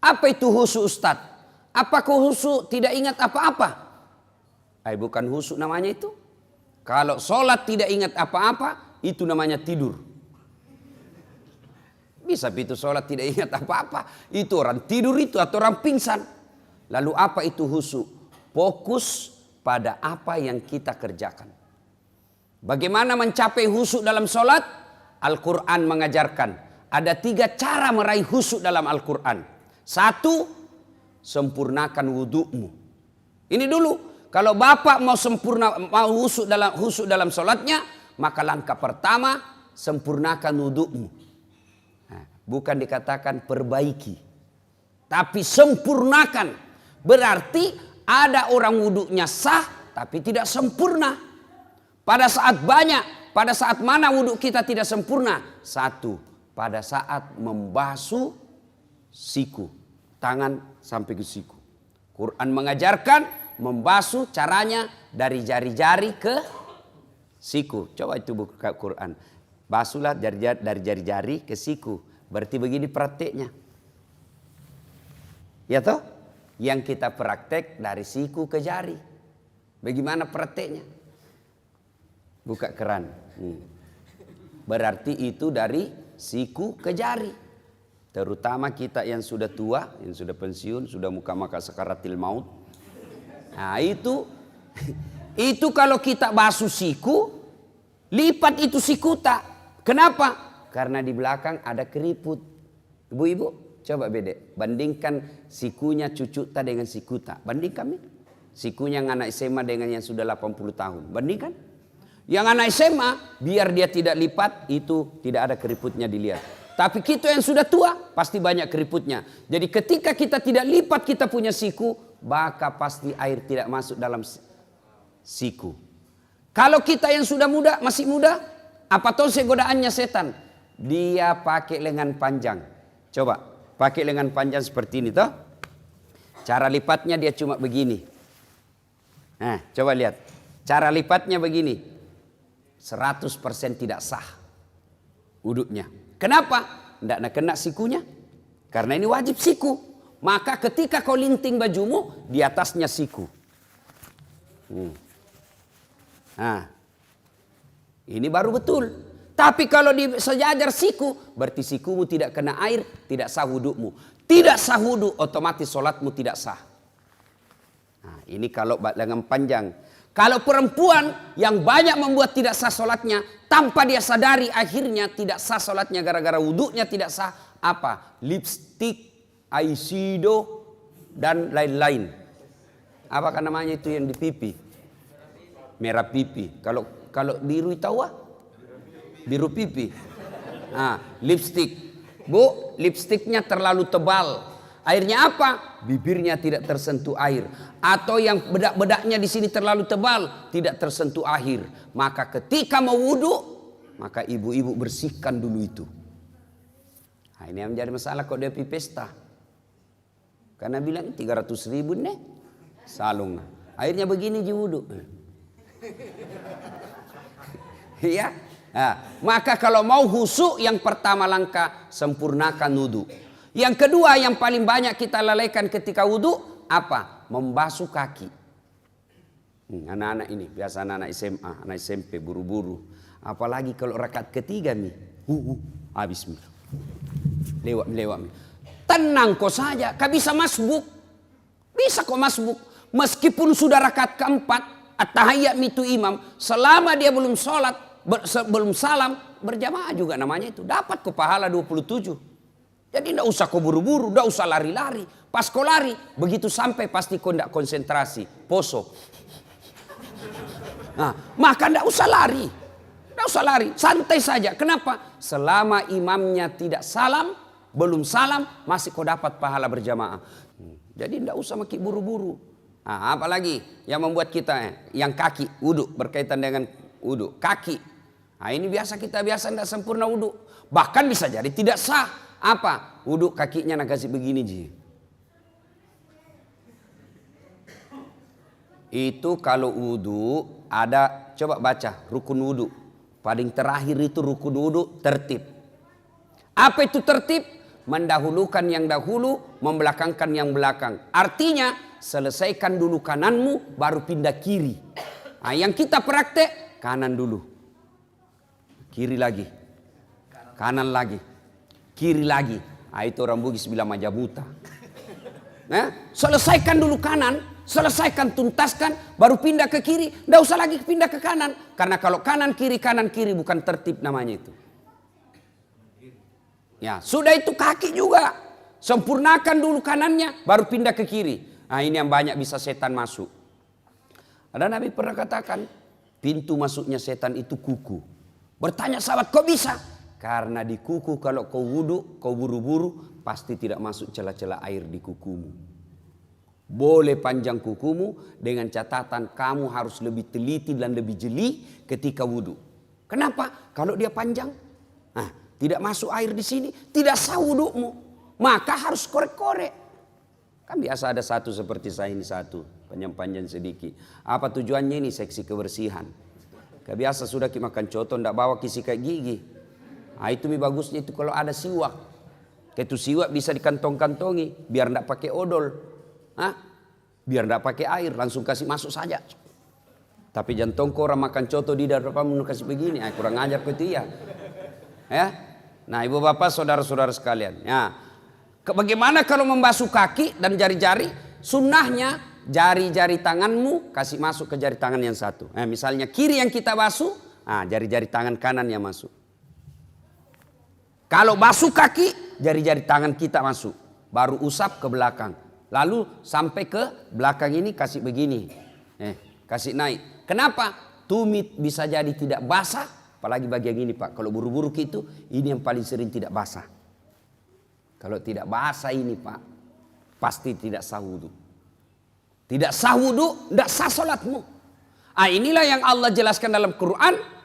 Apa itu khusyuk Ustaz? Apakah khusyuk tidak ingat apa-apa? Bukan khusyuk namanya itu. Kalau sholat tidak ingat apa-apa, itu namanya tidur. Bisa itu sholat tidak ingat apa-apa. Itu orang tidur itu atau orang pingsan. Lalu apa itu khusyuk? Fokus pada apa yang kita kerjakan. Bagaimana mencapai khusyuk dalam sholat? Al-Quran mengajarkan. Ada 3 cara meraih khusyuk dalam Al-Quran. 1, sempurnakan wudhumu. Ini dulu, kalau bapak mau khusyuk dalam sholatnya, maka langkah pertama sempurnakan wudhumu. Nah, bukan dikatakan perbaiki, tapi sempurnakan. Berarti ada orang wudhunya sah, tapi tidak sempurna. Pada saat mana wudhu kita tidak sempurna? 1, pada saat membasuh siku, tangan sampai ke siku. Quran mengajarkan membasuh caranya dari jari-jari ke siku. Coba itu buka Quran. Basuhlah dari jari-jari ke siku. Berarti begini prakteknya. Ya toh? Yang kita praktek dari siku ke jari. Bagaimana prakteknya? Buka keran. Berarti itu dari siku ke jari. Terutama kita yang sudah tua, yang sudah pensiun, sudah muka-maka sakaratil maut. Nah itu kalau kita basuh siku, lipat itu sikuta. Kenapa? Karena di belakang ada keriput. Ibu-ibu, coba bandingkan sikunya cucuta dengan sikuta. Bandingkan nih. Sikunya yang anak SMA dengan yang sudah 80 tahun. Bandingkan. Yang anak SMA, biar dia tidak lipat, itu tidak ada keriputnya dilihat. Tapi kita yang sudah tua pasti banyak keriputnya. Jadi ketika kita tidak lipat kita punya siku, maka pasti air tidak masuk dalam siku. Kalau kita yang sudah muda, masih muda, apa tahu godaannya setan? Dia pakai lengan panjang. Coba pakai lengan panjang seperti ini toh. Cara lipatnya dia cuma begini. Nah, coba lihat. Cara lipatnya begini. 100% tidak sah wudhunya. Kenapa? Tidak kena sikunya. Karena ini wajib siku. Maka ketika kau linting bajumu, di atasnya siku. Nah, ini baru betul. Tapi kalau di sejajar siku, berarti sikumu tidak kena air, tidak sah wudhumu. Tidak sah wudhu, otomatis sholatmu tidak sah. Nah, ini kalau lengan panjang. Kalau perempuan yang banyak membuat tidak sah sholatnya, tanpa dia sadari akhirnya tidak sah sholatnya gara-gara wudhunya tidak sah. Apa? Lipstick, eyeshadow, dan lain-lain. Apakah namanya itu yang di pipi? Merah pipi. Kalau biru tahu ah? Biru pipi. Nah, lipstick. Bu, lipstiknya terlalu tebal. Akhirnya apa? Bibirnya tidak tersentuh air. Atau yang bedak-bedaknya di sini terlalu tebal, tidak tersentuh air. Maka ketika mau wudhu, maka ibu-ibu bersihkan dulu itu. Nah, ini yang menjadi masalah kalau dia pergi pesta. Karena bilang 300.000 nih salung. Akhirnya begini di wudhu. Iya. Nah, maka kalau mau khusyuk yang pertama langkah sempurnakan wudhu. Yang kedua yang paling banyak kita lalaikan ketika wudhu apa? Membasuh kaki. Anak-anak ini biasa anak SMA, anak SMP buru-buru. Apalagi kalau rakaat ketiga nih, habis nih. Lewat. Tenang kok saja, kau bisa masbuk. Bisa kok masbuk. Meskipun sudah rakaat keempat, at-tahiyyat itu imam, selama dia belum sholat, belum salam, berjamaah juga namanya itu. Dapat kok pahala 27. Jadi tidak usah kau buru-buru, tidak usah lari-lari. Pas kau lari, begitu sampai pasti kau tidak konsentrasi, poso. Nah, maka tidak usah lari. Tidak usah lari, santai saja. Kenapa? Selama imamnya tidak salam, belum salam, masih kau dapat pahala berjamaah. Jadi tidak usah makin buru-buru. Nah, apalagi yang membuat kita, yang kaki, wudhu, berkaitan dengan wudhu. Kaki. Nah, ini kita biasa tidak sempurna wudhu. Bahkan bisa jadi tidak sah. Apa? Wudhu kakinya nak kasih begini ji. Itu kalau wudhu ada, coba baca rukun wudhu. Paling terakhir itu rukun wudhu tertib. Apa itu tertib? mendahulukan yang dahulu, membelakangkan yang belakang. Artinya selesaikan dulu kananmu, baru pindah kiri. Nah, yang kita praktek kanan dulu, kiri lagi, kanan lagi, kiri lagi. Nah, itu orang Bugis bilang majabuta. Nah, selesaikan dulu kanan, selesaikan, tuntaskan, baru pindah ke kiri. Tidak usah lagi pindah ke kanan. Karena kalau kanan kiri bukan tertib namanya itu. Ya, sudah itu kaki juga. Sempurnakan dulu kanannya, baru pindah ke kiri. Nah, ini yang banyak bisa setan masuk. Ada Nabi pernah katakan, pintu masuknya setan itu kuku. Bertanya sahabat, kok bisa? Karena di kuku kalau kau wudhu, kau buru-buru, pasti tidak masuk celah-celah air di kukumu. Boleh panjang kukumu, dengan catatan kamu harus lebih teliti dan lebih jeli ketika wudhu. Kenapa? Kalau dia panjang, nah, tidak masuk air di sini, tidak sah wudhumu. Maka harus korek-korek. Kan biasa ada satu seperti saya ini satu, panjang-panjang sedikit. Apa tujuannya ini? Seksi kebersihan. Biasa sudah kita makan coto, tidak bawa sikat gigi. Nah, itu bagusnya itu kalau ada siwak. Itu siwak bisa dikantong-kantongi, biar tidak pakai odol. Biar tidak pakai air, langsung kasih masuk saja. Tapi jantung kau orang makan coto di depan kasih begini, kurang ajar kau itu ya. Nah, ibu bapak, saudara-saudara sekalian. Ya, bagaimana kalau membasuh kaki dan jari-jari? Sunnahnya jari-jari tanganmu kasih masuk ke jari tangan yang satu. Misalnya kiri yang kita basuh, jari-jari tangan kanan yang masuk. Kalau basuh kaki, jari-jari tangan kita masuk. Baru usap ke belakang. Lalu sampai ke belakang ini kasih begini. Kasih naik. Kenapa? Tumit bisa jadi tidak basah. Apalagi bagian ini Pak. Kalau buru-buru gitu, ini yang paling sering tidak basah. Kalau tidak basah ini Pak, pasti tidak sah wudhu. Tidak sah wudhu, tidak sah sholatmu. Inilah yang Allah jelaskan dalam Quran.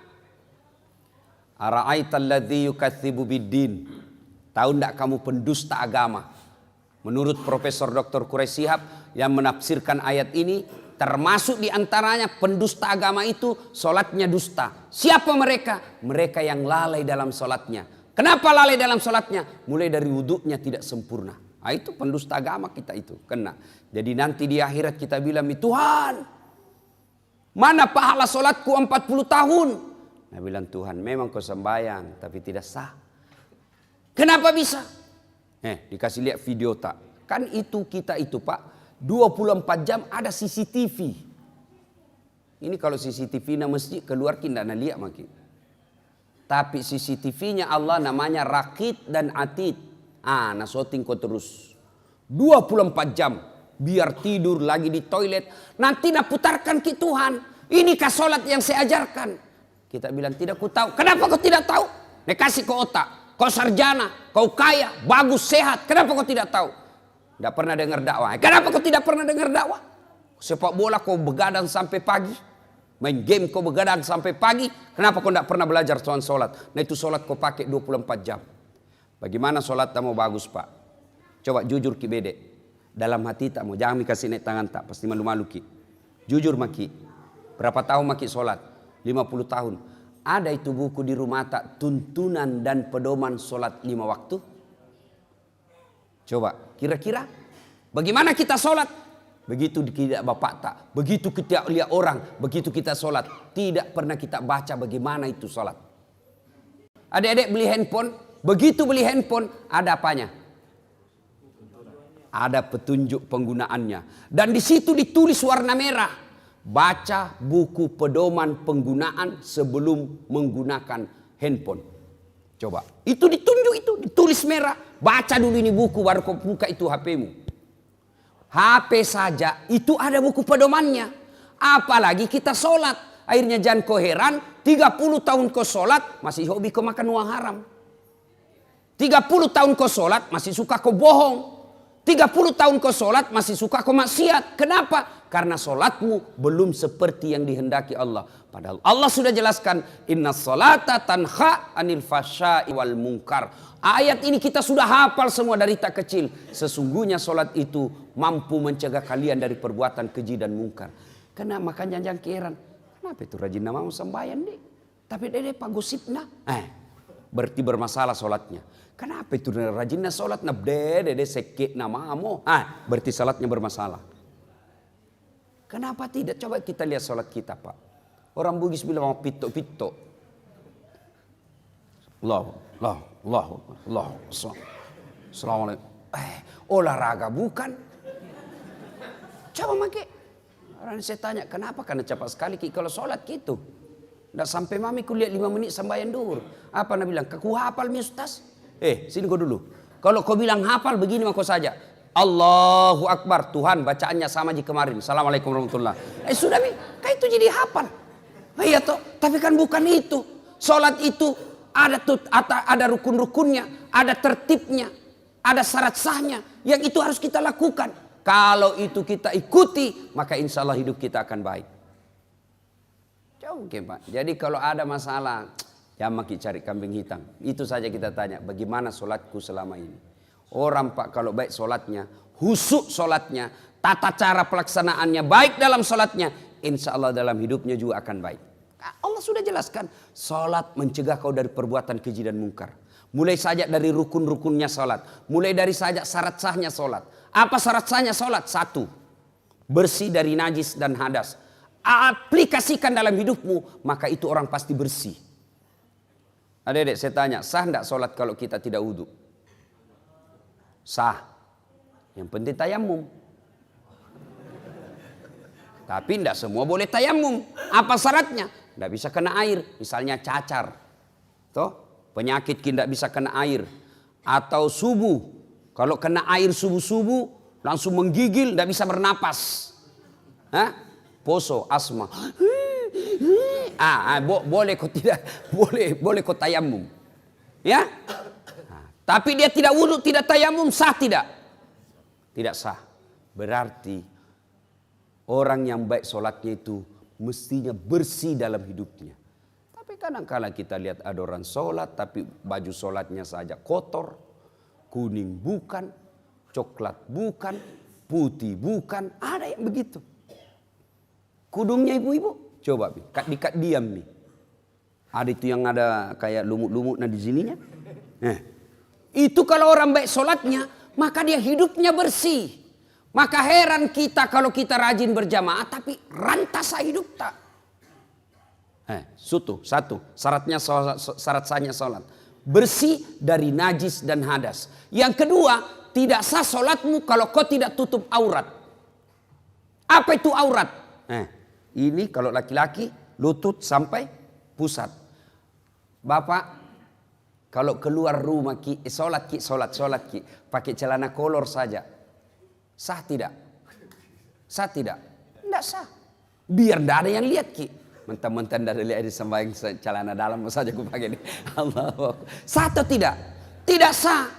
Ara'aital ladzi yukatsibu biddin. Tahu enggak kamu pendusta agama? Menurut Profesor Dr. Quraish Shihab yang menafsirkan ayat ini, termasuk diantaranya pendusta agama itu solatnya dusta. Siapa mereka? Mereka yang lalai dalam solatnya. Kenapa lalai dalam solatnya? Mulai dari wudhunya tidak sempurna. Itu pendusta agama kita itu kena. Jadi nanti di akhirat kita bilang, Tuhan, mana pahala solatku 40 tahun? Nah, bilang, Tuhan memang kau sembahyang tapi tidak sah. Kenapa bisa? Dikasih lihat video tak. Kan itu kita itu Pak, 24 jam ada CCTV. Ini kalau CCTV na mesti keluar kita nak lihat makin. Tapi CCTV-nya Allah namanya Raqib dan Atid. Nah syuting kau terus 24 jam. Biar tidur lagi di toilet. Nanti nak putarkan ke Tuhan. Inikah solat yang saya ajarkan? Kita bilang tidak ku tahu. Kenapa kau tidak tahu? Kasih kau otak. Kau sarjana. Kau kaya. Bagus, sehat. Kenapa kau tidak tahu? Tidak pernah dengar dakwah. Kenapa kau tidak pernah dengar dakwah? Sepak bola kau begadang sampai pagi. Main game kau begadang sampai pagi. Kenapa kau tidak pernah belajar soal solat? Nah itu solat kau pakai 24 jam. Bagaimana solat kamu bagus Pak? Coba jujur ki bede. Dalam hati tak mau. Jangan dikasih naik tangan tak. Pasti malu-malu ki. Jujur maki. Berapa tahun maki solat? 50 tahun. Ada itu buku di rumah tak, tuntunan dan pedoman solat 5 waktu? Coba kira-kira bagaimana kita solat? Begitu tidak bapak tak, begitu kita lihat orang, begitu kita solat, tidak pernah kita baca bagaimana itu solat. Adik-adik beli handphone, begitu beli handphone ada apanya? Ada petunjuk penggunaannya. Dan di situ ditulis warna merah. Baca buku pedoman penggunaan sebelum menggunakan handphone. Coba. Itu ditunjuk itu. Ditulis merah. Baca dulu ini buku baru kau buka itu HPmu. HP saja itu ada buku pedomannya. Apalagi kita sholat. Akhirnya jangan kau heran. 30 tahun kau sholat masih hobi kau makan uang haram. 30 tahun kau sholat masih suka kau bohong. 30 tahun kau sholat masih suka kau maksiat. Kenapa? Karena sholatmu belum seperti yang dihendaki Allah. Padahal Allah sudah jelaskan. Inna sholata tanha anil fasya'i wal munkar. Ayat ini kita sudah hafal semua dari tak kecil. Sesungguhnya sholat itu mampu mencegah kalian dari perbuatan keji dan mungkar. Karena makanya jangan keheran. Kenapa itu rajin nama sembahyang deh. Tapi dede pak gosipna. berarti bermasalah sholatnya. Kenapa itu rajinnya sholat nabdede sekit namamo? Berarti sholatnya bermasalah. Kenapa tidak? Coba kita lihat sholat kita, Pak. Orang Bugis bilang pito. Allah. Assalamualaikum. Olahraga bukan? Coba make. Orang saya tanya, kenapa? Karena cepat sekali kalau sholat gitu. Nggak sampai mami kulihat 5 menit sembahyang duhur. Apa nak bilang? Ku hafal mi ustaz? Sini kau dulu. Kalau kau bilang hafal begini mah kau saja. Allahu Akbar. Tuhan bacaannya sama aja kemarin. Assalamualaikum warahmatullahi. Sudah mi. Kan itu jadi hafal. Iya toh. Tapi kan bukan itu. Sholat itu ada rukun-rukunnya. Ada tertibnya. Ada syarat sahnya. Yang itu harus kita lakukan. Kalau itu kita ikuti, maka insya Allah hidup kita akan baik. Oke Pak. Jadi kalau ada masalah, jangan cari kambing hitam. Itu saja kita tanya, bagaimana sholatku selama ini. Orang Pak kalau baik sholatnya, husuk sholatnya, tata cara pelaksanaannya baik dalam sholatnya, insya Allah dalam hidupnya juga akan baik. Allah sudah jelaskan, sholat mencegah kau dari perbuatan keji dan mungkar. Mulai saja dari rukun-rukunnya sholat. Mulai dari saja syarat sahnya sholat. Apa syarat sahnya sholat? 1. Bersih dari najis dan hadas. Aplikasikan dalam hidupmu, maka itu orang pasti bersih. Adik-adik saya tanya, sah tidak sholat kalau kita tidak wudhu? Sah. Yang penting tayamum. Tapi tidak semua boleh tayamum. Apa syaratnya? Tidak bisa kena air. Misalnya cacar. Toh? Penyakit tidak bisa kena air. Atau subuh. Kalau kena air subuh-subuh langsung menggigil, tidak bisa bernapas. Poso, asma. Boleh kok tidak, boleh kok tayamum. Ya? Tapi dia tidak wudhu, tidak tayamum, sah tidak? Tidak sah. Berarti orang yang baik sholatnya itu mestinya bersih dalam hidupnya. Tapi kadang-kadang kita lihat ada orang sholat tapi baju sholatnya saja kotor, kuning bukan, coklat bukan, putih bukan, ada yang begitu. Kudungnya ibu-ibu, coba dikat diam nih. Ada itu yang ada kayak lumut-lumut di sininya. Itu kalau orang baik sholatnya, maka dia hidupnya bersih. Maka heran kita kalau kita rajin berjamaah, tapi rantasa hidup tak. Satu, syarat sahnya sholat. Bersih dari najis dan hadas. Yang kedua, tidak sah sholatmu kalau kau tidak tutup aurat. Apa itu aurat? Ini kalau laki-laki lutut sampai pusat. Bapak kalau keluar rumah sholat pakai celana kolor saja. Sah tidak? Sah tidak? Tidak sah. Biar tidak ada yang lihat ki. Mentang-mentang dari lihat sembahyang celana dalam saja aku pakai ini. Allah. Sah atau tidak? Tidak sah.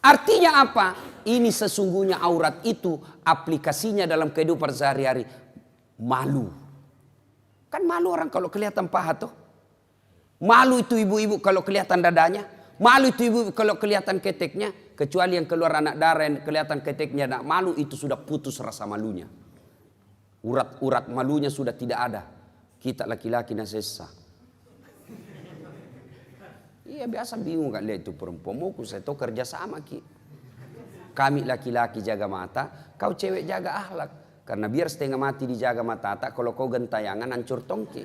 Artinya apa? Ini sesungguhnya aurat itu aplikasinya dalam kehidupan sehari-hari. Malu. Kan malu orang kalau kelihatan paha tuh. Malu itu ibu-ibu kalau kelihatan dadanya. Malu itu ibu kalau kelihatan keteknya. Kecuali yang keluar anak darah yang kelihatan keteknya. Nah, malu itu sudah putus rasa malunya. Urat malunya sudah tidak ada. Kita laki-laki nasesa. Iya biasa bingung kan lihat itu perempuan. Mau saya tahu kerja sama ki. Kami laki-laki jaga mata. Kau cewek jaga akhlak. Karena biar setengah mati dijaga mata tak, kalau kau gentayangan hancur tongki.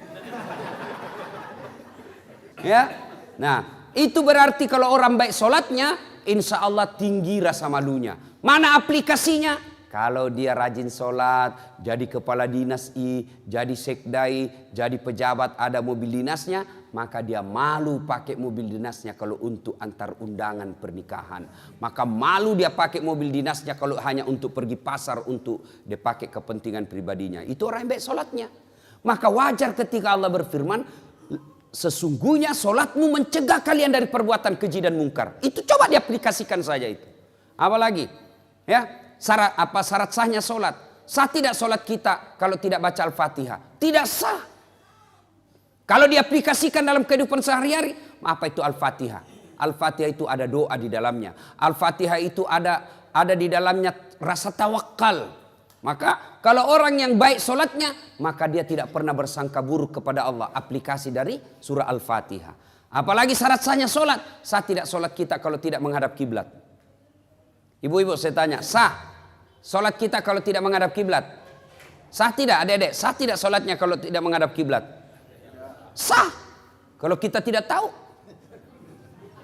Ya, nah itu berarti kalau orang baik sholatnya, insya Allah tinggi rasa malunya. Mana aplikasinya? Kalau dia rajin sholat, jadi kepala dinas jadi sekdai, jadi pejabat ada mobil dinasnya, maka dia malu pakai mobil dinasnya kalau untuk antar undangan pernikahan. Maka malu dia pakai mobil dinasnya kalau hanya untuk pergi pasar untuk dia pakai kepentingan pribadinya. Itu orang yang baik sholatnya. Maka wajar ketika Allah berfirman, sesungguhnya sholatmu mencegah kalian dari perbuatan keji dan mungkar. Itu coba diaplikasikan saja itu. Apalagi? Ya. Syarat sahnya sholat. Sah tidak sholat kita kalau tidak baca Al-Fatihah? Tidak sah. Kalau diaplikasikan dalam kehidupan sehari-hari, apa itu Al-Fatihah? Al-Fatihah itu ada doa di dalamnya. Al-Fatihah itu ada di dalamnya rasa tawakal. Maka kalau orang yang baik sholatnya, maka dia tidak pernah bersangka buruk kepada Allah. Aplikasi dari surah Al-Fatihah. Apalagi syarat sahnya sholat. Sah tidak sholat kita kalau tidak menghadap kiblat? Ibu-ibu saya tanya, sah sholat kita kalau tidak menghadap kiblat? Sah tidak adik-adik? Sah tidak sholatnya kalau tidak menghadap kiblat? Sah. Kalau kita tidak tahu.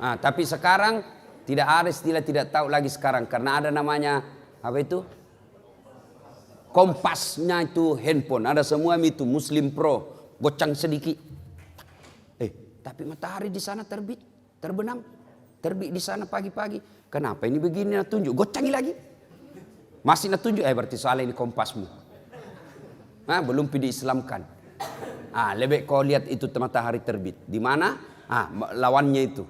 Nah, tapi sekarang tidak ada istilah tidak tahu lagi sekarang. Karena ada namanya, apa itu? Kompasnya itu handphone. Ada semua itu, Muslim Pro. Gocang sedikit. Tapi matahari di sana terbit, terbenam. Terbit di sana pagi-pagi. Kenapa ini begini? Nak tunjuk, gocangi lagi. Masih nak tunjuk, berarti soalnya ini kompasmu. Nah, belum diislamkan. Lebih kau lihat itu matahari terbit. Di mana? Lawannya itu.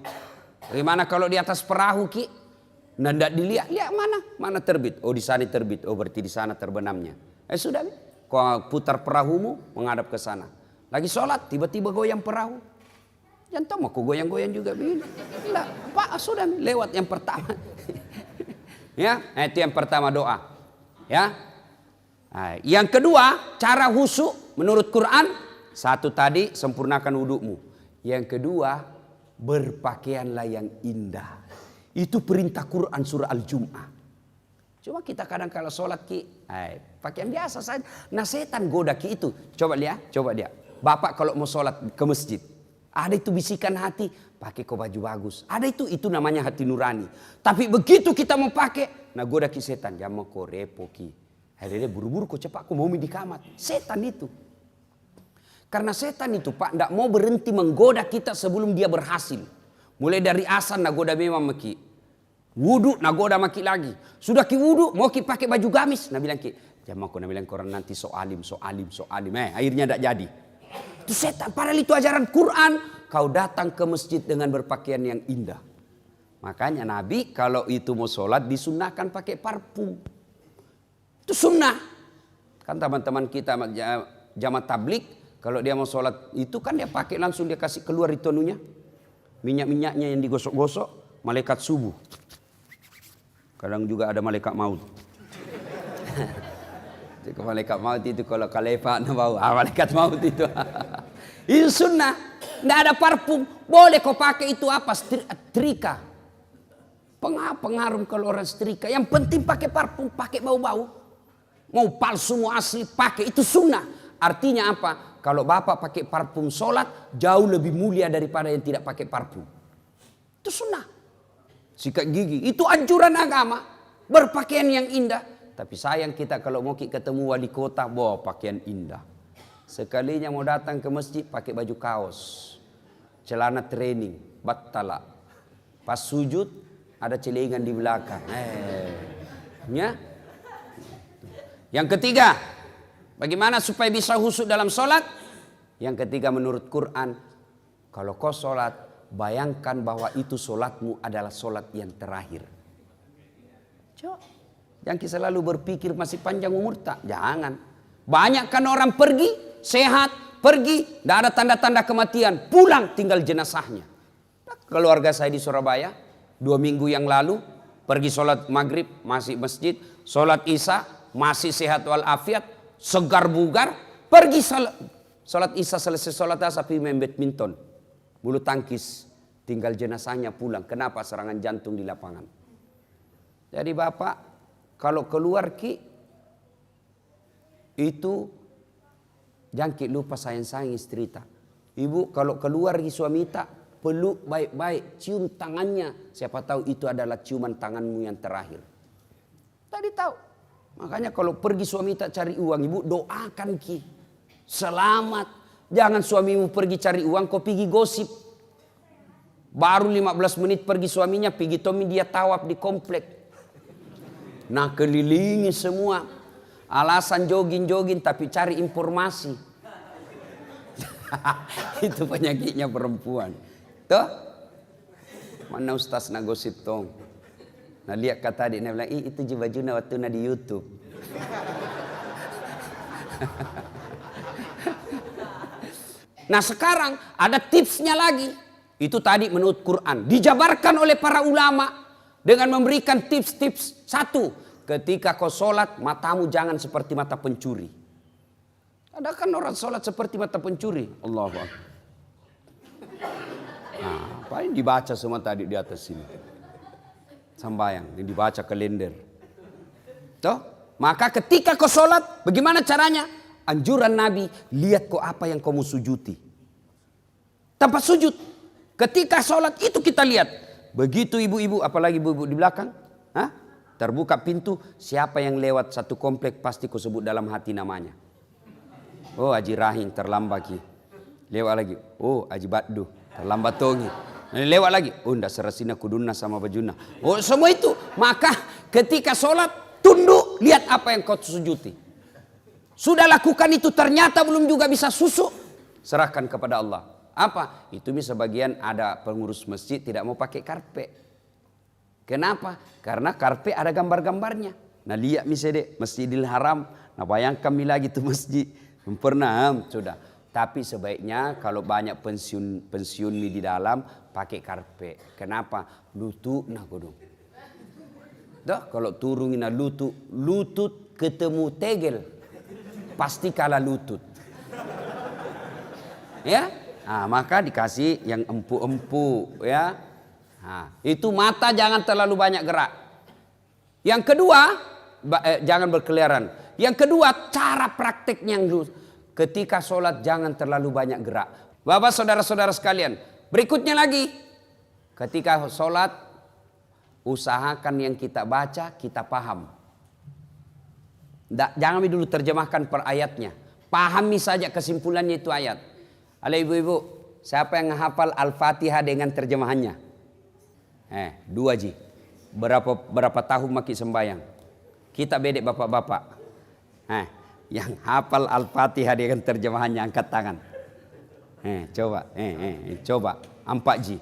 Bagaimana kalau di atas perahu ki? Nah, tidak dilihat. Lihat mana? Mana terbit? Oh, di sana terbit. Oh, berarti di sana terbenamnya. Sudah. Kau putar perahumu menghadap ke sana. Lagi sholat, tiba-tiba goyang perahu. Jangan tahu aku goyang-goyang juga begini. Enggak, Pak, sudah lewat yang pertama. Ya, itu yang pertama doa. Ya. Yang kedua, cara khusyuk menurut Quran, satu tadi sempurnakan wudukmu. Yang kedua, berpakaianlah yang indah. Itu perintah Quran surah Al-Jum'ah. Cuma kita kadang kalau sholat ki, pakaian biasa saja. Nah, setan goda ki itu. Coba lihat. Bapak kalau mau sholat ke masjid, ada itu bisikan hati, pakai kau baju bagus. Ada itu namanya hati nurani. Tapi begitu kita mau pakai, nah goda ki setan, jangan kau repo ki. Akhirnya buru-buru kau cepat, kau mau di kamar. Setan itu. Karena setan itu Pak, tidak mau berhenti menggoda kita sebelum dia berhasil. Mulai dari asan, nah goda memang maki. Wudu, nah goda maki lagi. Sudah ki wudu, mau ki pakai baju gamis. Nah bilang ki, jangan kau bilang korang nanti so alim. Akhirnya tidak jadi. Itu setan, padahal itu ajaran Quran. Kau datang ke masjid dengan berpakaian yang indah. Makanya Nabi kalau itu mau sholat disunnahkan pakai parfum. Itu sunnah. Kan teman-teman kita jamaah tablik, kalau dia mau sholat itu kan dia pakai langsung dia kasih keluar itu anunya. Minyak-minyaknya yang digosok-gosok, malaikat subuh. Kadang juga ada malaikat maut. Malaikat maut itu kalau kalefa bau, malaikat maut itu. Itu sunnah. Tidak ada parfum. Boleh kau pakai itu apa? Setrika. Pengaruh kalau orang setrika. Yang penting pakai parfum, pakai bau-bau. Mau palsu, mau asli, pakai. Itu sunnah. Artinya apa? Kalau bapak pakai parfum sholat, jauh lebih mulia daripada yang tidak pakai parfum. Itu sunnah. Sikat gigi. Itu anjuran agama. Berpakaian yang indah. Tapi sayang kita kalau mau ketemu wali kota, bawa pakaian indah. Sekalinya mau datang ke masjid pakai baju kaos. Celana training, battala. Pas sujud ada celengan di belakang. Ya. Yang ketiga, bagaimana supaya bisa khusyuk dalam sholat? Yang ketiga menurut Quran, kalau kau sholat, bayangkan bahwa itu sholatmu adalah sholat yang terakhir. Coba. Jangan kita selalu berpikir masih panjang umur tak. Jangan. Banyak kan orang pergi, sehat, pergi, tidak ada tanda-tanda kematian. Pulang tinggal jenazahnya. Keluarga saya di Surabaya, 2 minggu yang lalu, pergi sholat maghrib, masih masjid. Sholat isya, masih sehat walafiat, segar bugar. Pergi sholat isya, selesai sholat asar, pergi main badminton. Bulu tangkis, tinggal jenazahnya pulang. Kenapa? Serangan jantung di lapangan. Jadi bapak, kalau keluar ki itu jangan lupa sayang-sayang istri tak. Ibu kalau keluar ki suami tak, peluk baik-baik, cium tangannya. Siapa tahu itu adalah ciuman tanganmu yang terakhir. Tadi tahu. Makanya kalau pergi suami tak cari uang, ibu doakan ki. Selamat. Jangan suamimu pergi cari uang, kau pergi gosip. Baru 15 menit pergi suaminya, pergi Tommy dia tawaf di komplek. Nah kelilingi semua. Alasan jogging-jogging tapi cari informasi. Itu penyakitnya perempuan. Tuh. Mana ustaz nak gosip tong. Nah lihat kata dia bilang, itu baju waktu na di YouTube. Nah sekarang ada tipsnya lagi. Itu tadi menurut Quran. Dijabarkan oleh para ulama. Dengan memberikan tips-tips. Satu, ketika kau sholat, matamu jangan seperti mata pencuri. Ada kan orang sholat seperti mata pencuri. Allahu Akbar. Nah, apa yang dibaca semua tadi di atas sini? Sembayang, yang dibaca kalender. Toh? Maka ketika kau sholat, bagaimana caranya? Anjuran Nabi, lihat kau apa yang kau mau sujuti. Tanpa sujud. Ketika sholat itu kita lihat. Begitu ibu-ibu, apalagi ibu-ibu di belakang. Terbuka pintu, siapa yang lewat satu komplek pasti kau sebut dalam hati namanya. Oh Haji Rahing terlambat ki. Lewat lagi, oh Haji Baddu terlambat tongi. Lewat lagi, oh ndak serasina kuduna sama bajuna. Oh semua itu. Maka ketika sholat, tunduk, lihat apa yang kau sujuti. Sudah lakukan itu ternyata belum juga bisa susuk, serahkan kepada Allah. Apa? Itu sebagian ada pengurus masjid tidak mau pakai karpet. Kenapa? Karena karpet ada gambar-gambarnya. Nah lihat misalnya Masjidil Haram, nah bayangkan lagi itu masjid. Pernah sudah. Tapi sebaiknya kalau banyak pensiun di dalam pakai karpet. Kenapa? Lutut nah godong. Dah kalau turun na lutut ketemu tegel pasti kalah lutut. Ya? Nah, maka dikasih yang empuk-empuk ya. Nah, itu mata jangan terlalu banyak gerak. Yang kedua, jangan berkeliaran. Yang kedua, cara prakteknya yang dulu. Ketika sholat jangan terlalu banyak gerak. Bapak saudara-saudara sekalian, berikutnya lagi. Ketika sholat, usahakan yang kita baca, kita paham. Jangan dulu terjemahkan per ayatnya. Pahami saja kesimpulannya itu ayat. Halo ibu-ibu, siapa yang menghafal Al-Fatihah dengan terjemahannya? 2 ji. Berapa tahun maki sembayang? Kita bedek bapak-bapak. Yang hafal Al-Fatihah dengan terjemahannya angkat tangan. Coba 4 ji.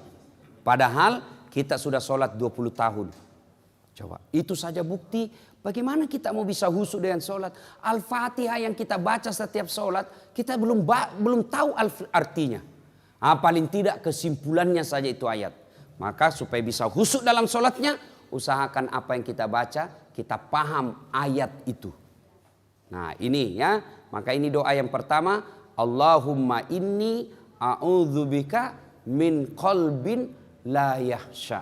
Padahal kita sudah sholat 20 tahun. Coba, itu saja bukti bagaimana kita mau bisa khusyuk dengan sholat. Al-Fatihah yang kita baca setiap sholat, kita belum tahu artinya. Paling tidak kesimpulannya saja itu ayat. Maka supaya bisa khusyuk dalam sholatnya, usahakan apa yang kita baca, kita paham ayat itu. Nah ini ya, maka ini doa yang pertama. Allahumma inni a'udzubika min qalbin la yahsya.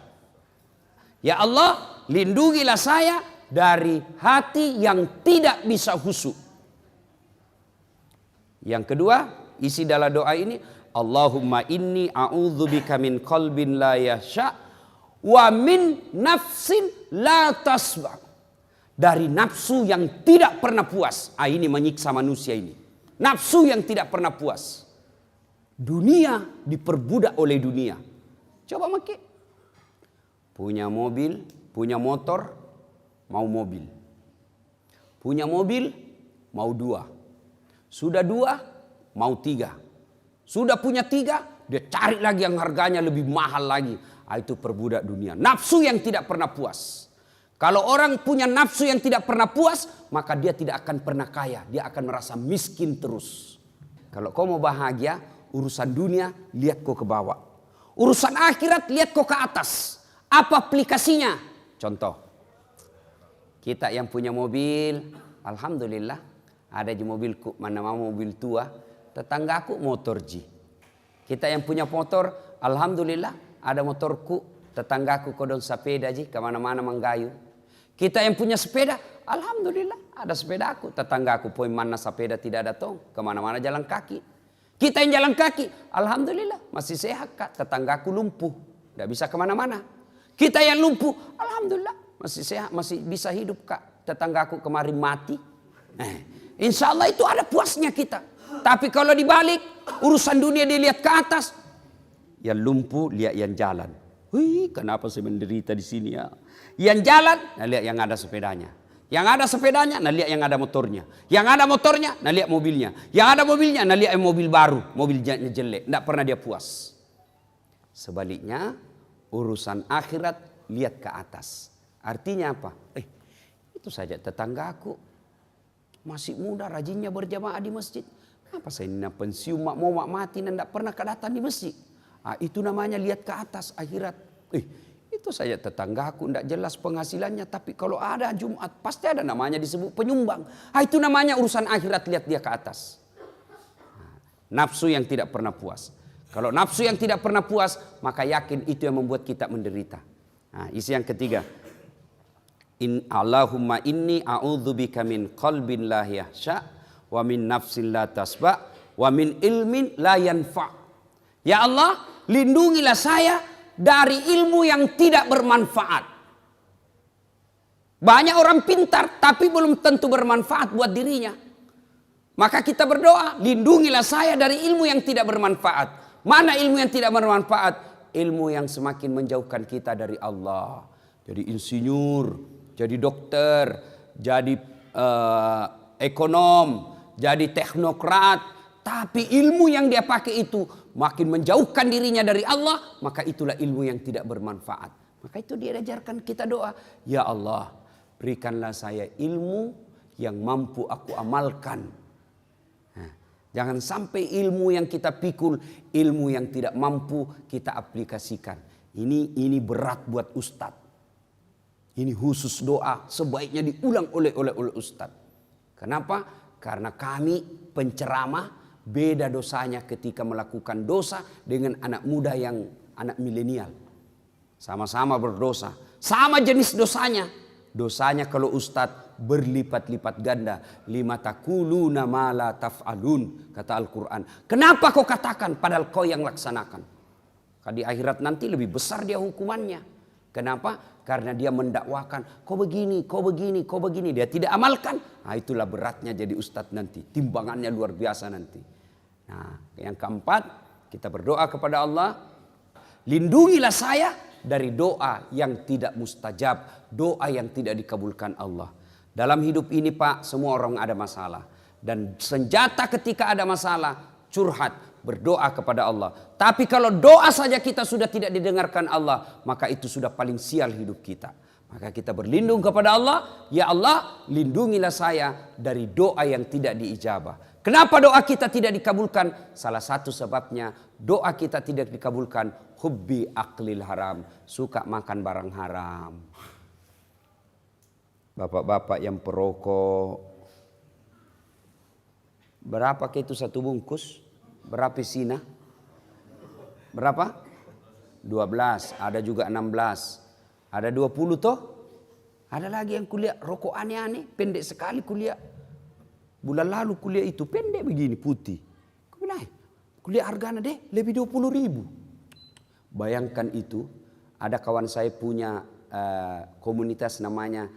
Ya Allah, lindungilah saya dari hati yang tidak bisa khusyuk. Yang kedua, isi dalam doa ini, Allahumma inni a'udzubika min qalbin la yahsya wa min nafsin la tasba. Dari nafsu yang tidak pernah puas. Ini menyiksa manusia ini. Nafsu yang tidak pernah puas. Dunia diperbudak oleh dunia. Coba maki. Punya mobil, punya motor, mau mobil. Punya mobil, mau 2. Sudah 2, mau 3. Sudah punya 3, dia cari lagi yang harganya lebih mahal lagi. Itu perbudak dunia. Nafsu yang tidak pernah puas. Kalau orang punya nafsu yang tidak pernah puas, maka dia tidak akan pernah kaya. Dia akan merasa miskin terus. Kalau kau mau bahagia, urusan dunia, lihat kau ke bawah. Urusan akhirat, lihat kau ke atas. Apa aplikasinya? Contoh, kita yang punya mobil, alhamdulillah, ada di mobilku, mana mau mobil tua, tetanggaku motor ji. Kita yang punya motor, alhamdulillah, ada motorku, tetanggaku kodon sepeda ji, kemana-mana menggayu. Kita yang punya sepeda, alhamdulillah, ada sepeda aku, tetanggaku poin mana sepeda tidak ada tong, kemana-mana jalan kaki. Kita yang jalan kaki, alhamdulillah, masih sehat kak, tetanggaku lumpuh, tidak bisa kemana-mana. Kita yang lumpuh, alhamdulillah masih sehat, masih bisa hidup kak. Tetanggaku kemarin mati. Insya Allah itu ada puasnya kita. Tapi kalau dibalik, urusan dunia dilihat ke atas. Yang lumpuh lihat yang jalan. Kenapa saya menderita di sini ya? Yang jalan, nah lihat yang ada sepedanya. Yang ada sepedanya, nah lihat yang ada motornya. Yang ada motornya, nah lihat mobilnya. Yang ada mobilnya, nah lihat mobil baru. Mobilnya jelek, tidak pernah dia puas. Sebaliknya, urusan akhirat lihat ke atas. Artinya apa? Itu saja tetanggaku masih muda, rajinnya berjamaah di masjid. Apa saya ini pensiun mau mati dan tidak pernah kedatang di masjid? Itu namanya lihat ke atas akhirat. Itu saja tetanggaku tidak jelas penghasilannya, tapi kalau ada Jumat pasti ada namanya disebut penyumbang. Itu namanya urusan akhirat, lihat dia ke atas. Nafsu yang tidak pernah puas. Kalau nafsu yang tidak pernah puas, maka yakin itu yang membuat kita menderita. Nah, isi yang ketiga. Allahumma inni a'udzubika min qalbin la yahsha wa min nafsin la tasba wa min ilmin la yanfa. Ya Allah, lindungilah saya dari ilmu yang tidak bermanfaat. Banyak orang pintar tapi belum tentu bermanfaat buat dirinya. Maka kita berdoa, lindungilah saya dari ilmu yang tidak bermanfaat. Mana ilmu yang tidak bermanfaat? Ilmu yang semakin menjauhkan kita dari Allah. Jadi insinyur, jadi dokter, jadi ekonom, jadi teknokrat. Tapi ilmu yang dia pakai itu makin menjauhkan dirinya dari Allah. Maka itulah ilmu yang tidak bermanfaat. Maka itu dia ajarkan kita doa. Ya Allah, berikanlah saya ilmu yang mampu aku amalkan. Jangan sampai ilmu yang kita pikul, ilmu yang tidak mampu kita aplikasikan. Ini berat buat ustadz. Ini khusus doa sebaiknya diulang oleh ustadz. Kenapa? Karena kami penceramah beda dosanya ketika melakukan dosa dengan anak muda yang anak milenial. Sama-sama berdosa, sama jenis dosanya. Dosanya kalau ustadz berlipat-lipat ganda. Lima takuluna ma la taf'alun, kata Al-Quran. Kenapa kau katakan padahal kau yang laksanakan? Di akhirat nanti lebih besar dia hukumannya. Kenapa? Karena dia mendakwakan kau begini, kau begini, kau begini. Dia tidak amalkan. Nah, itulah beratnya jadi ustadz nanti. Timbangannya luar biasa nanti. Nah, yang keempat, kita berdoa kepada Allah. Lindungilah saya dari doa yang tidak mustajab, doa yang tidak dikabulkan Allah. Dalam hidup ini Pak, semua orang ada masalah. Dan senjata ketika ada masalah, curhat, berdoa kepada Allah. Tapi kalau doa saja kita sudah tidak didengarkan Allah, maka itu sudah paling sial hidup kita. Maka kita berlindung kepada Allah. Ya Allah, lindungilah saya dari doa yang tidak diijabah. Kenapa doa kita tidak dikabulkan? Salah satu sebabnya doa kita tidak dikabulkan, hubbi aklil haram, suka makan barang haram. Bapak-bapak yang perokok, berapa itu satu bungkus? Berapa sina? Berapa? 12, ada juga 16, ada 20 toh? Ada lagi yang kuliah rokok aneh-aneh, pendek sekali kuliah. Bulan lalu kuliah itu pendek begini putih. Kuliah harganya deh lebih 20.000. Bayangkan itu, ada kawan saya punya komunitas namanya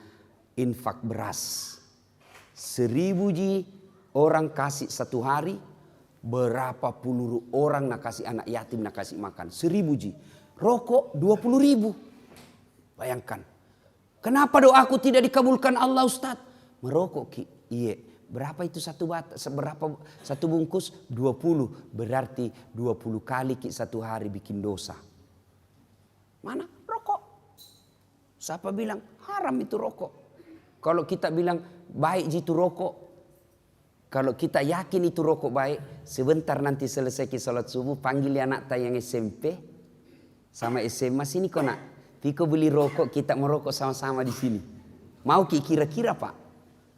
infak beras. 1.000 ji orang kasih satu hari, berapa puluh orang nak kasih anak yatim nak kasih makan. 1.000 ji. Rokok 20.000. Bayangkan. Kenapa doaku tidak dikabulkan Allah Ustaz? Merokok ki. Iya. Berapa itu satu bungkus? 20. Berarti 20 kali ki satu hari bikin dosa. Mana? Rokok. Siapa bilang haram itu rokok? Kalau kita bilang baik itu rokok, kalau kita yakin itu rokok baik, sebentar nanti selesai ki salat subuh, panggil anak yang SMP sama SMA sini kok nak. Tiko beli rokok, kita merokok sama-sama di sini. Mau ki kira-kira Pak?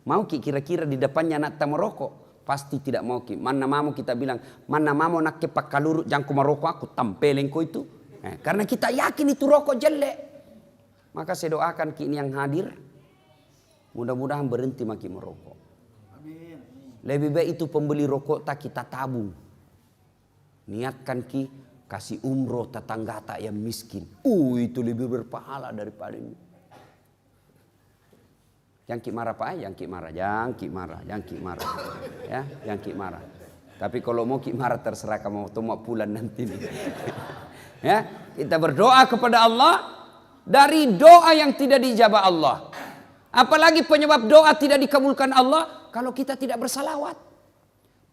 Mau ki kira-kira di depannya anak tak merokok? Pasti tidak mau ki. Mana mau kita bilang, mana mau nak ke pak kaluru jangan merokok aku tampelin kau itu. Karena kita yakin itu rokok jelek. Maka saya doakan ki ini yang hadir, mudah-mudahan berhenti maki merokok. Amin. Lebih baik itu pembeli rokok tak kita tabung. Niatkan ki kasih umroh tetangga tak yang miskin. Itu lebih berpahala daripada ini. Jangan ki marah Pak, jangan ki marah, jangan ki marah, jangan ki marah. Ya, jangan ki marah. Tapi kalau mau ki marah terserah kamu mau pulang nanti nih. Ya, kita berdoa kepada Allah dari doa yang tidak dijabah Allah. Apalagi penyebab doa tidak dikabulkan Allah kalau kita tidak bersalawat.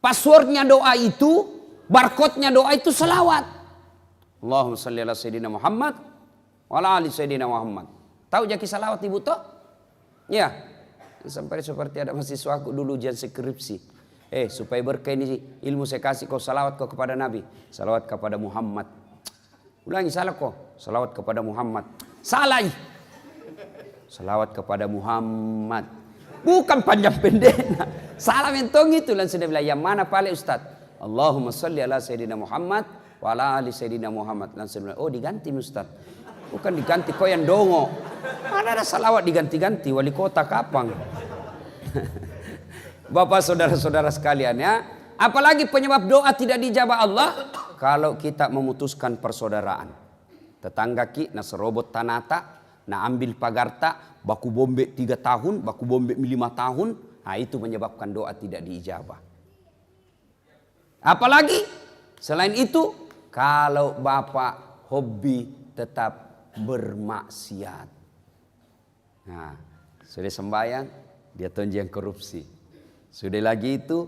Passwordnya doa itu, barcode-nya doa itu salawat. Allahumma salli ala sayyidina Muhammad wa ala ali sayyidina Muhammad. Tahu jaki salawat Ibu toh? Ya. Sampai seperti ada mahasiswa aku dulu ujian skripsi. Supaya berkah ini ilmu saya kasih kau salawat kau kepada Nabi. Salawat kepada Muhammad. Ulangi salah kau. Salawat kepada Muhammad. Salah. Salawat kepada Muhammad. Bukan panjang pendek. Salah mentong itu. Langsung dia bilang yang mana paling Ustaz? Allahumma salli ala sayyidina Muhammad wa ala ali sayyidina Muhammad. Langsung bilang, oh diganti Ustaz. Bukan diganti kau yang dongo. Mana ada salawat diganti-ganti, wali kota kapang. Bapak saudara-saudara sekalian ya. Apalagi penyebab doa tidak dijabah Allah. Kalau kita memutuskan persaudaraan. Tetangga ki na serobot tanata, na ambil pagarta, baku bombe 3 tahun, baku bombe 5 tahun. Nah itu menyebabkan doa tidak diijabah. Apalagi selain itu, kalau bapak hobi tetap bermaksiat. Nah, sudah sembahyang, dia tonji yang korupsi. Sudah lagi itu,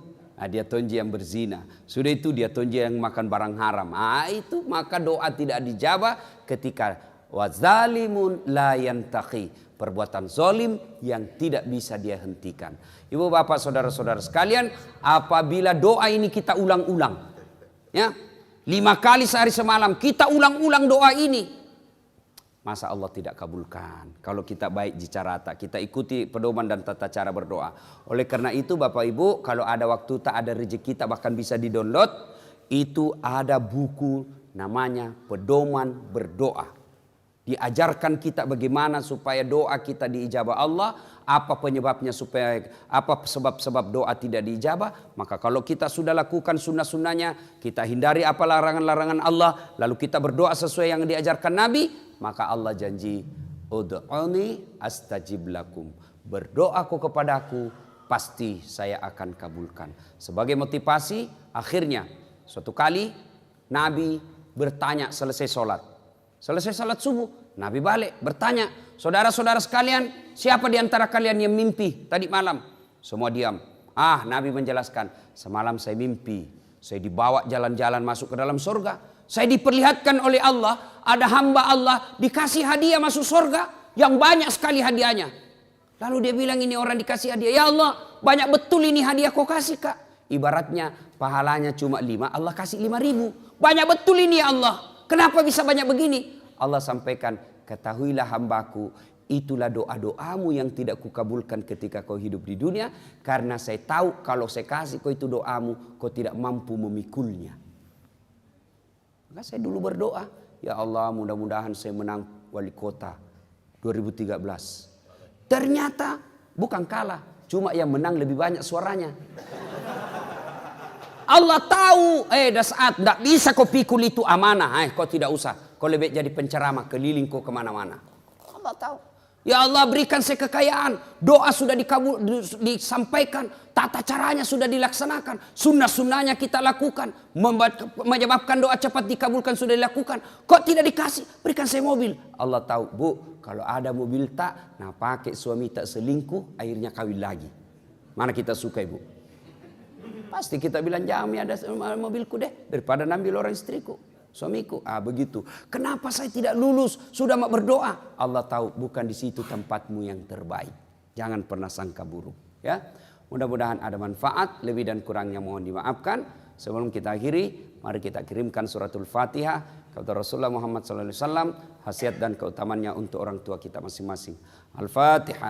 dia tonji yang berzina. Sudah itu dia tonji yang makan barang haram. Ah itu maka doa tidak dijabah ketika wazalimun la yantaqi, perbuatan zalim yang tidak bisa dia hentikan. Ibu bapak saudara-saudara sekalian, apabila doa ini kita ulang-ulang, ya 5 kali sehari semalam kita ulang-ulang doa ini, masa Allah tidak kabulkan. Kalau kita baik jicarata, kita ikuti pedoman dan tata cara berdoa. Oleh karena itu Bapak Ibu, kalau ada waktu tak ada rezeki kita bahkan bisa di-download. Itu ada buku namanya Pedoman Berdoa. Diajarkan kita bagaimana supaya doa kita diijabah Allah. Apa penyebabnya supaya, apa sebab-sebab doa tidak diijabah. Maka kalau kita sudah lakukan sunnah-sunnahnya, kita hindari apa larangan-larangan Allah, lalu kita berdoa sesuai yang diajarkan Nabi, maka Allah janji, ud'uni astajib lakum. Berdoaku kepadaku, pasti saya akan kabulkan. Sebagai motivasi, akhirnya suatu kali Nabi bertanya selesai sholat. Selesai salat subuh, Nabi balik bertanya, saudara-saudara sekalian, siapa di antara kalian yang mimpi tadi malam? Semua diam. Nabi menjelaskan, semalam saya mimpi, saya dibawa jalan-jalan masuk ke dalam surga. Saya diperlihatkan oleh Allah, ada hamba Allah dikasih hadiah masuk surga yang banyak sekali hadiahnya. Lalu dia bilang, ini orang dikasih hadiah, ya Allah, banyak betul ini hadiah kau kasih Kak. Ibaratnya pahalanya cuma 5, Allah kasih 5.000. Banyak betul ini ya Allah. Kenapa bisa banyak begini? Allah sampaikan, ketahuilah hambaku, itulah doa-doamu yang tidak kukabulkan ketika kau hidup di dunia. Karena saya tahu kalau saya kasih kau itu doamu, kau tidak mampu memikulnya. Maka saya dulu berdoa, ya Allah mudah-mudahan saya menang wali kota 2013. Ternyata bukan kalah, cuma yang menang lebih banyak suaranya. Allah tahu, dah saat tidak bisa kau pikul itu amanah, kau tidak usah. Kau lebih jadi penceramah, keliling kau kemana-mana. Allah tahu. Ya Allah berikan saya kekayaan. Doa sudah disampaikan. Tata caranya sudah dilaksanakan. Sunnah-sunnahnya kita lakukan. Menyebabkan doa cepat dikabulkan sudah dilakukan. Kok tidak dikasih? Berikan saya mobil. Allah tahu, Bu, kalau ada mobil tak, nah pakai suami tak selingkuh, akhirnya kawin lagi. Mana kita suka Ibu? Pasti kita bilang, Jami ada mobilku deh, daripada ambil orang istriku, suamiku. Begitu. Kenapa saya tidak lulus? Sudah mau berdoa. Allah tahu bukan di situ tempatmu yang terbaik. Jangan pernah sangka buruk. Ya, mudah-mudahan ada manfaat. Lebih dan kurangnya mohon dimaafkan. Sebelum kita akhiri, mari kita kirimkan suratul Fatihah kepada Rasulullah Muhammad SAW. Khasiat dan keutamanya untuk orang tua kita masing-masing. Al-Fatihah.